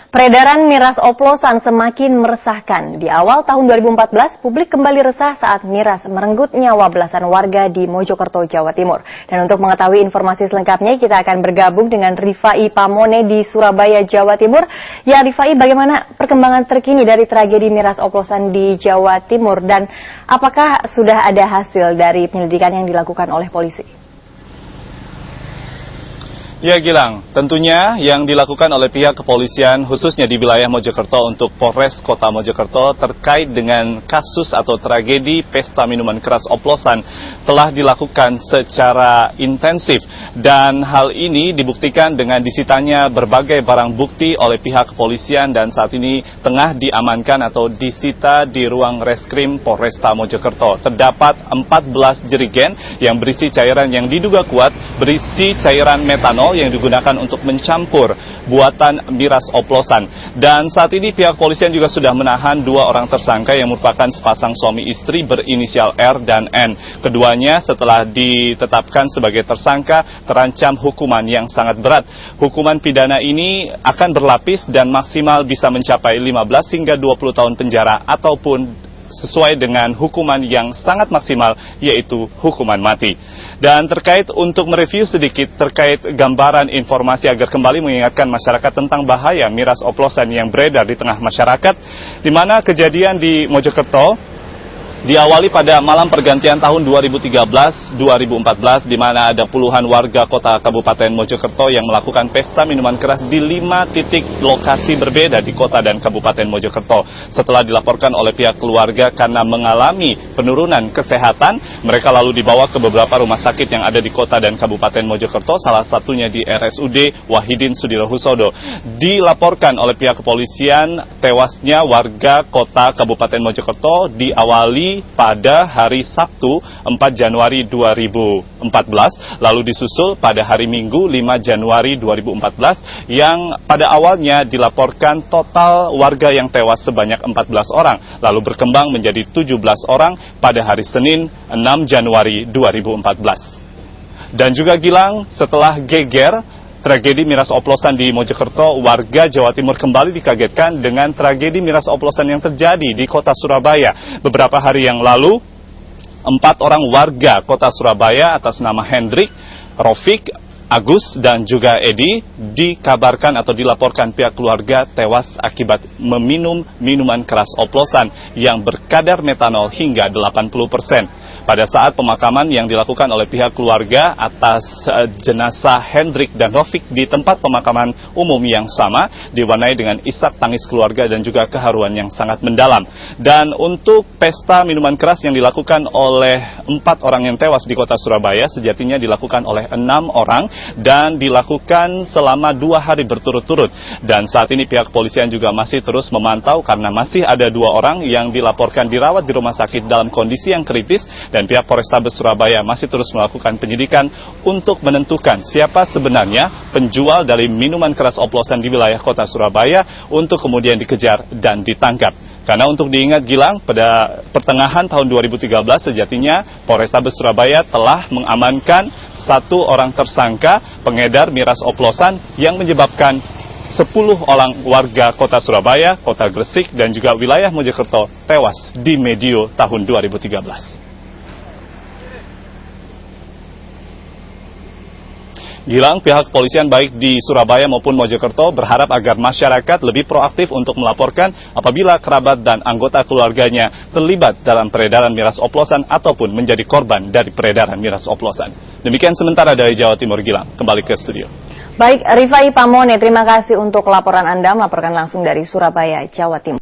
Peredaran miras oplosan semakin meresahkan. Di awal tahun 2014, publik kembali resah saat miras merenggut nyawa belasan warga di Mojokerto, Jawa Timur. Dan untuk mengetahui informasi selengkapnya, kita akan bergabung dengan Rifai Pamone di Surabaya, Jawa Timur. Ya, Rifai, bagaimana perkembangan terkini dari tragedi miras oplosan di Jawa Timur? Dan apakah sudah ada hasil dari penyelidikan yang dilakukan oleh polisi? Ya Gilang, tentunya yang dilakukan oleh pihak kepolisian khususnya di wilayah Mojokerto untuk Polres Kota Mojokerto terkait dengan kasus atau tragedi pesta minuman keras oplosan telah dilakukan secara intensif dan hal ini dibuktikan dengan disitanya berbagai barang bukti oleh pihak kepolisian dan saat ini tengah diamankan atau disita di ruang reskrim Polresta Mojokerto. Terdapat 14 jerigen yang berisi cairan yang diduga kuat berisi cairan metanol yang digunakan untuk mencampur buatan miras oplosan. Dan saat ini pihak kepolisian juga sudah menahan 2 orang tersangka yang merupakan sepasang suami istri berinisial R dan N. Keduanya setelah ditetapkan sebagai tersangka terancam hukuman yang sangat berat. Hukuman pidana ini akan berlapis dan maksimal bisa mencapai 15 hingga 20 tahun penjara ataupun sesuai dengan hukuman yang sangat maksimal, yaitu hukuman mati. Dan terkait untuk mereview sedikit terkait gambaran informasi agar kembali mengingatkan masyarakat tentang bahaya miras oplosan yang beredar di tengah masyarakat, di mana kejadian di Mojokerto diawali pada malam pergantian tahun 2013-2014 di mana ada puluhan warga kota Kabupaten Mojokerto yang melakukan pesta minuman keras di 5 titik lokasi berbeda di kota dan Kabupaten Mojokerto. Setelah dilaporkan oleh pihak keluarga karena mengalami penurunan kesehatan, mereka lalu dibawa ke beberapa rumah sakit yang ada di kota dan Kabupaten Mojokerto, salah satunya di RSUD Wahidin Sudirohusodo. Dilaporkan oleh pihak kepolisian tewasnya warga kota Kabupaten Mojokerto diawali pada hari Sabtu 4 Januari 2014, lalu disusul pada hari Minggu 5 Januari 2014 yang pada awalnya dilaporkan total warga yang tewas sebanyak 14 orang, lalu berkembang menjadi 17 orang pada hari Senin 6 Januari 2014. Dan juga Gilang, setelah geger tragedi miras oplosan di Mojokerto, warga Jawa Timur kembali dikagetkan dengan tragedi miras oplosan yang terjadi di kota Surabaya. Beberapa hari yang lalu, 4 orang warga kota Surabaya atas nama Hendrik, Rofik, Agus, dan juga Edi dikabarkan atau dilaporkan pihak keluarga tewas akibat meminum minuman keras oplosan yang berkadar metanol hingga 80%. Pada saat pemakaman yang dilakukan oleh pihak keluarga atas jenazah Hendrik dan Rofik di tempat pemakaman umum yang sama, diwarnai dengan isak tangis keluarga dan juga keharuan yang sangat mendalam. Dan untuk pesta minuman keras yang dilakukan oleh 4 orang yang tewas di kota Surabaya, sejatinya dilakukan oleh 6 orang dan dilakukan selama 2 hari berturut-turut. Dan saat ini pihak kepolisian juga masih terus memantau karena masih ada 2 orang yang dilaporkan dirawat di rumah sakit dalam kondisi yang kritis. Dan pihak Polrestabes Surabaya masih terus melakukan penyidikan untuk menentukan siapa sebenarnya penjual dari minuman keras oplosan di wilayah kota Surabaya untuk kemudian dikejar dan ditangkap. Karena untuk diingat Gilang, pada pertengahan tahun 2013 sejatinya Polrestabes Surabaya telah mengamankan 1 orang tersangka pengedar miras oplosan yang menyebabkan 10 orang warga kota Surabaya, kota Gresik, dan juga wilayah Mojokerto tewas di medio tahun 2013. Gilang, pihak kepolisian baik di Surabaya maupun Mojokerto berharap agar masyarakat lebih proaktif untuk melaporkan apabila kerabat dan anggota keluarganya terlibat dalam peredaran miras oplosan ataupun menjadi korban dari peredaran miras oplosan. Demikian sementara dari Jawa Timur, Gilang. Kembali ke studio. Baik, Rifai Pamone, terima kasih untuk laporan Anda melaporkan langsung dari Surabaya, Jawa Timur.